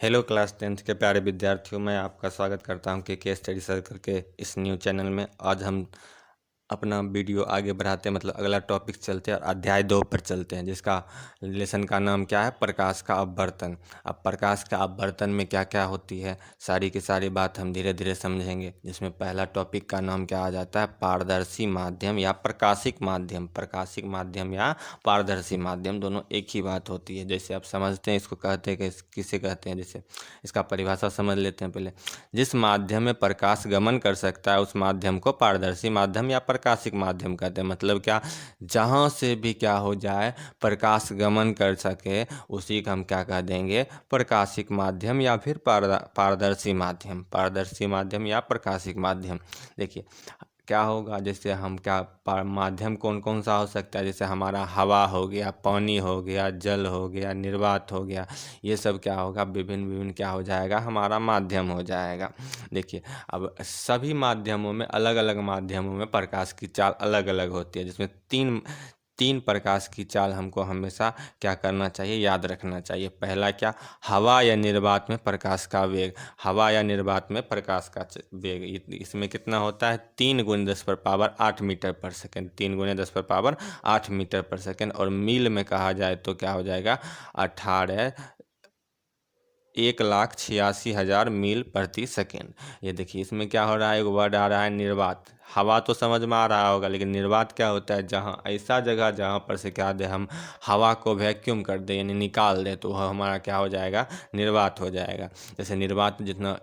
Hello class 10th के प्यारे विद्यार्थियों, मैं आपका स्वागत करता हूं के स्टडी सर्कल के इस न्यू चैनल में। आज हम अपना वीडियो आगे बढ़ाते हैं, मतलब अगला टॉपिक चलते हैं और अध्याय 2 पर चलते हैं, जिसका लेसन का नाम क्या है? प्रकाश का अपवर्तन। अब प्रकाश का अपवर्तन में क्या क्या होती है, सारी की सारी बात हम धीरे धीरे समझेंगे। जिसमें पहला टॉपिक का नाम क्या आ जाता है? पारदर्शी माध्यम या प्रकाशिक माध्यम। प्रकाशिक माध्यम या पारदर्शी माध्यम दोनों एक ही बात होती है। जैसे आप समझते हैं इसको कहते हैं कि किसे कहते हैं, जैसे इसका परिभाषा समझ लेते हैं पहले। जिस माध्यम में प्रकाश गमन कर सकता है उस माध्यम को पारदर्शी माध्यम या प्रकाशिक माध्यम कहते हैं। मतलब क्या? जहाँ से भी क्या हो जाए, प्रकाश गमन कर सके, उसी को हम क्या कह देंगे? प्रकाशिक माध्यम या फिर पारदर्शी माध्यम। पारदर्शी माध्यम या प्रकाशिक माध्यम। देखिए क्या होगा, जैसे हम माध्यम कौन कौन सा हो सकता है? जैसे हमारा हवा हो गया, पानी हो गया, जल हो गया, निर्वात हो गया, ये सब क्या होगा? विभिन्न विभिन्न क्या हो जाएगा? हमारा माध्यम हो जाएगा। देखिए अब सभी माध्यमों में, अलग अलग माध्यमों में प्रकाश की चाल अलग अलग होती है, जिसमें तीन तीन प्रकाश की चाल हमको हमेशा क्या करना चाहिए? याद रखना चाहिए। पहला क्या? हवा या निर्वात में प्रकाश का वेग। हवा या निर्वात में प्रकाश का वेग इसमें कितना होता है? 3 × 10⁻8 मीटर पर सेकेंड। 3 × 10⁻8 मीटर पर सेकेंड। और मील में कहा जाए तो क्या हो जाएगा? 1,86,000 मील प्रति सेकेंड। ये देखिए इसमें क्या हो रहा है? एक वर्ड आ रहा है निर्वात। हवा तो समझ में आ रहा होगा, लेकिन निर्वात क्या होता है? जहाँ ऐसा जगह जहाँ पर से क्या दे, हम हवा को वैक्यूम कर दे यानी निकाल दे, तो वह हमारा क्या हो जाएगा? निर्वात हो जाएगा। जैसे निर्वात जितना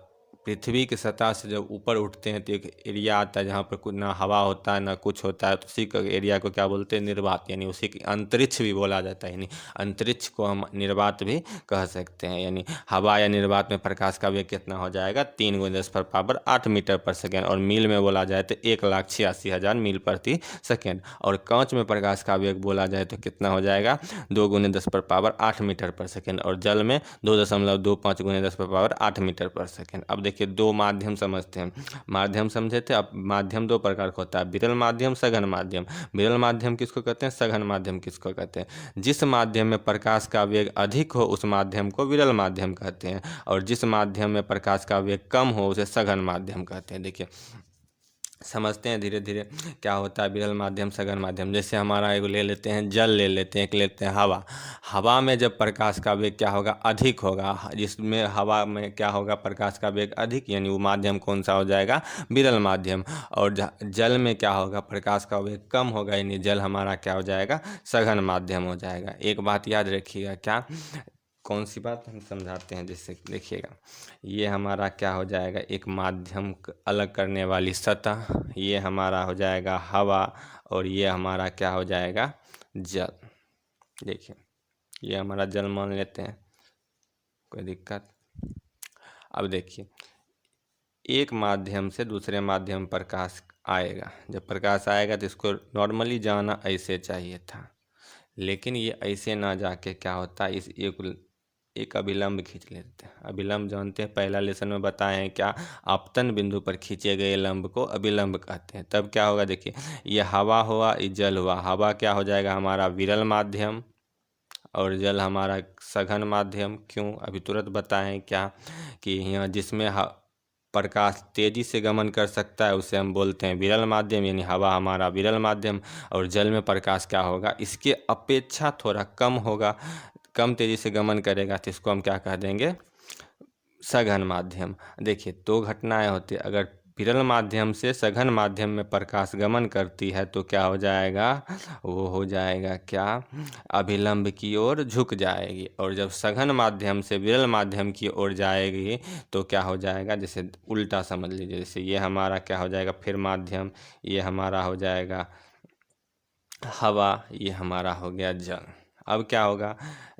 पृथ्वी की सतह से जब ऊपर उठते हैं तो एक एरिया आता है जहाँ पर कुछ ना हवा होता है ना कुछ होता है, तो उसी का एरिया को क्या बोलते हैं? निर्वात। यानी उसी की अंतरिक्ष भी बोला जाता है, यानी अंतरिक्ष को हम निर्वात भी कह सकते हैं। यानी हवा या निर्वात में प्रकाश का वेग कितना हो जाएगा? 3 × 10⁻8 मीटर पर सेकेंड। और मील में बोला जाए तो 1,86,000 मील प्रति सेकेंड। और कांच में प्रकाश का वेग बोला जाए तो कितना हो जाएगा? 2 × 10⁻8 मीटर पर सेकेंड। और जल में 2.25 × 10⁻8 मीटर पर सेकेंड। अब देखिए दो माध्यम समझते हैं। माध्यम समझे थे। अब माध्यम दो प्रकार का होता है, विरल माध्यम, सघन माध्यम। विरल माध्यम किसको कहते हैं? सघन माध्यम किसको कहते हैं? जिस माध्यम में प्रकाश का वेग अधिक हो उस माध्यम को विरल माध्यम कहते हैं, और जिस माध्यम में प्रकाश का वेग कम हो उसे सघन माध्यम कहते हैं। देखिए समझते हैं धीरे धीरे क्या होता है विरल माध्यम, सघन माध्यम। जैसे हमारा एक ले लेते हैं जल, ले लेते हैं, एक लेते हैं हवा। हवा में जब प्रकाश का वेग क्या होगा? अधिक होगा। जिसमें हवा में क्या होगा? प्रकाश का वेग अधिक, यानी वो माध्यम कौन सा हो जाएगा? विरल माध्यम। और जल में क्या होगा? प्रकाश का वेग कम होगा, यानी जल हमारा क्या हो जाएगा? सघन माध्यम हो जाएगा। एक बात याद रखिएगा, क्या? कौन सी बात? हम समझाते हैं। जैसे देखिएगा, ये हमारा क्या हो जाएगा? एक माध्यम अलग करने वाली सतह, ये हमारा हो जाएगा हवा, और ये हमारा क्या हो जाएगा? जल। देखिए ये हमारा जल मान लेते हैं, कोई दिक्कत? अब देखिए एक माध्यम से दूसरे माध्यम प्रकाश आएगा। जब प्रकाश आएगा तो इसको नॉर्मली जाना ऐसे चाहिए था, लेकिन ये ऐसे ना जाके क्या होता है? इस एक अभिलंब खींच लेते हैं। अभिलंब जानते हैं, पहला लेसन में बताए हैं क्या? आपतन बिंदु पर खींचे गए लंब को अभिलंब कहते हैं। तब क्या होगा? देखिए ये हवा हुआ, ये जल हुआ। हवा क्या हो जाएगा? हमारा विरल माध्यम, और जल हमारा सघन माध्यम। क्यों? अभी तुरंत बताएं क्या कि यहाँ जिसमें प्रकाश तेजी से गमन कर सकता है उसे हम बोलते हैं विरल माध्यम, यानी हवा हमारा विरल माध्यम। और जल में प्रकाश क्या होगा? इसके अपेक्षा थोड़ा कम होगा, कम तेजी से गमन करेगा, तो इसको हम क्या कह देंगे? सघन माध्यम। देखिए दो घटनाएं होती है। अगर विरल माध्यम से सघन माध्यम में प्रकाश गमन करती है तो क्या हो जाएगा? वो हो जाएगा क्या? अभिलंब की ओर झुक जाएगी। और जब सघन माध्यम से विरल माध्यम की ओर जाएगी तो क्या हो जाएगा? जैसे उल्टा समझ लीजिए, जैसे ये हमारा क्या हो जाएगा? फिर माध्यम, ये हमारा हो जाएगा हवा, ये हमारा हो गया जल। अब क्या होगा?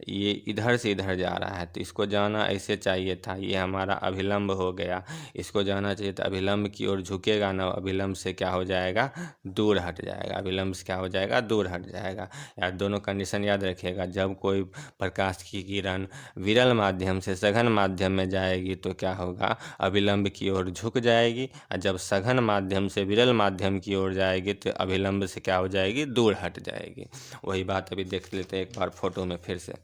ये इधर से इधर जा रहा है तो इसको जाना ऐसे चाहिए था, ये हमारा अभिलंब हो गया। इसको जाना चाहिए था अभिलंब की ओर झुकेगा ना, अभिलंब से क्या हो जाएगा? दूर हट जाएगा। अभिलंब से क्या हो जाएगा? दूर हट जाएगा। यार दोनों कंडीशन याद रखिएगा। जब कोई प्रकाश की किरण विरल माध्यम से सघन माध्यम में जाएगी तो क्या होगा? अभिलंब की ओर झुक जाएगी, और जब सघन माध्यम से विरल माध्यम की ओर जाएगी तो अभिलंब से क्या हो जाएगी? दूर हट जाएगी। वही बात अभी देख लेते हैं एक बार फोटो में फिर से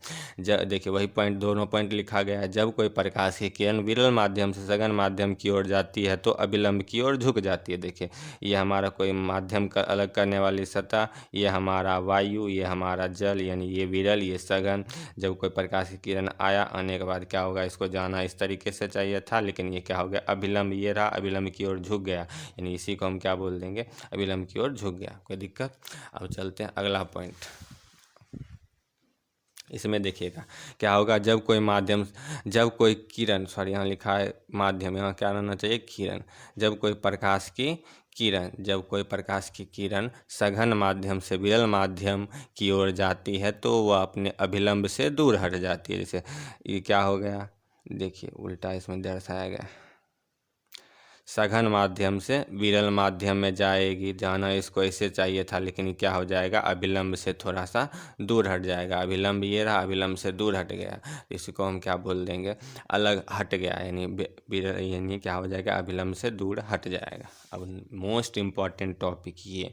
देखिए वही पॉइंट, दोनों पॉइंट लिखा गया है। जब कोई प्रकाश की किरण विरल माध्यम से सघन माध्यम की ओर जाती है तो अभिलंब की ओर झुक जाती है। देखिए ये हमारा कोई माध्यम का अलग करने वाली सतह, ये हमारा वायु, ये हमारा जल, यानी ये विरल, ये सघन। जब कोई प्रकाश की किरण आने के बाद क्या होगा, इसको जाना इस तरीके से चाहिए था, लेकिन ये क्या हो गया, अभिलंब ये रहा, अभिलंब की ओर झुक गया, यानी इसी को हम क्या बोल देंगे, अभिलंब की ओर झुक गया। कोई दिक्कत? अब चलते हैं अगला पॉइंट। इसमें देखिएगा क्या होगा, जब कोई किरण, सॉरी यहाँ लिखा है माध्यम, यहाँ क्या रहना चाहिए, किरण। जब कोई प्रकाश की किरण सघन माध्यम से विरल माध्यम की ओर जाती है तो वह अपने अभिलंब से दूर हट जाती है। जैसे ये क्या हो गया, देखिए उल्टा इसमें दर्शाया गया, सघन माध्यम से विरल माध्यम में जाएगी, जाना इसको ऐसे चाहिए था, लेकिन ये क्या हो जाएगा, अभिलंब से थोड़ा सा दूर हट जाएगा। अभिलंब ये रहा, अभिलंब से दूर हट गया, इसको हम क्या बोल देंगे, अलग हट गया, यानी विरल, यानी क्या हो जाएगा, अभिलंब से दूर हट जाएगा। अब मोस्ट इम्पॉर्टेंट टॉपिक ये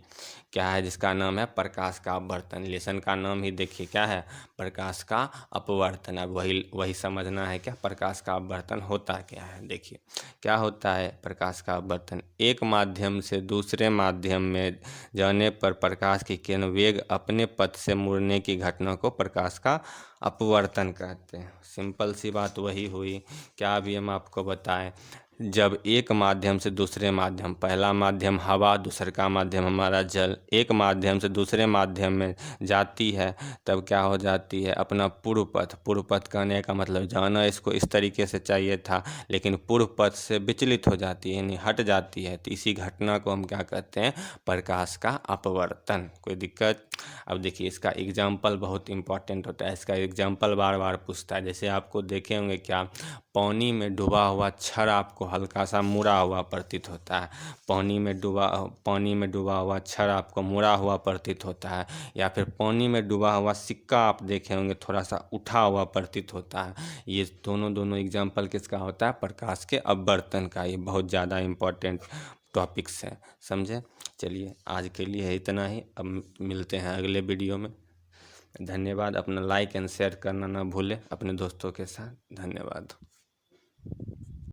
क्या है, जिसका नाम है प्रकाश का अपवर्तन। लेसन का नाम ही देखिए क्या है, प्रकाश का अपवर्तन। अब वही समझना है, क्या प्रकाश का अपवर्तन होता क्या है। देखिए क्या होता है प्रकाश का अपवर्तन, एक माध्यम से दूसरे माध्यम में जाने पर प्रकाश की किरण वेग अपने पथ से मुड़ने की घटना को प्रकाश का अपवर्तन कहते हैं। सिंपल सी बात वही हुई। क्या अभी हम आपको बताएं, जब एक माध्यम से दूसरे माध्यम, पहला माध्यम हवा, दूसरा का माध्यम हमारा जल, एक माध्यम से दूसरे माध्यम में जाती है, तब क्या हो जाती है, अपना पूर्व पथ कहने का मतलब जाना इसको इस तरीके से चाहिए था, लेकिन पूर्व पथ से विचलित हो जाती है, यानी हट जाती है, तो इसी घटना को हम क्या कहते हैं, प्रकाश का अपवर्तन। कोई दिक्कत? अब देखिए इसका एग्जाम्पल बहुत इंपॉर्टेंट होता है, इसका एग्जाम्पल बार बार पूछता है। जैसे आपको देखे होंगे क्या, पानी में डूबा हुआ छड़ आपको हल्का सा मुड़ा हुआ प्रतीत होता है, पानी में डूबा हुआ छड़ आपको मुड़ा हुआ प्रतीत होता है, या फिर पानी में डूबा हुआ सिक्का आप देखे होंगे थोड़ा सा उठा हुआ प्रतीत होता है। ये दोनों एग्जाम्पल किसका होता है, प्रकाश के अपवर्तन का। ये बहुत ज़्यादा इम्पोर्टेंट टॉपिक्स हैं, समझे। चलिए आज के लिए इतना ही, अब मिलते हैं अगले वीडियो में। धन्यवाद। अपना लाइक एंड शेयर करना ना भूलें अपने दोस्तों के साथ। धन्यवाद।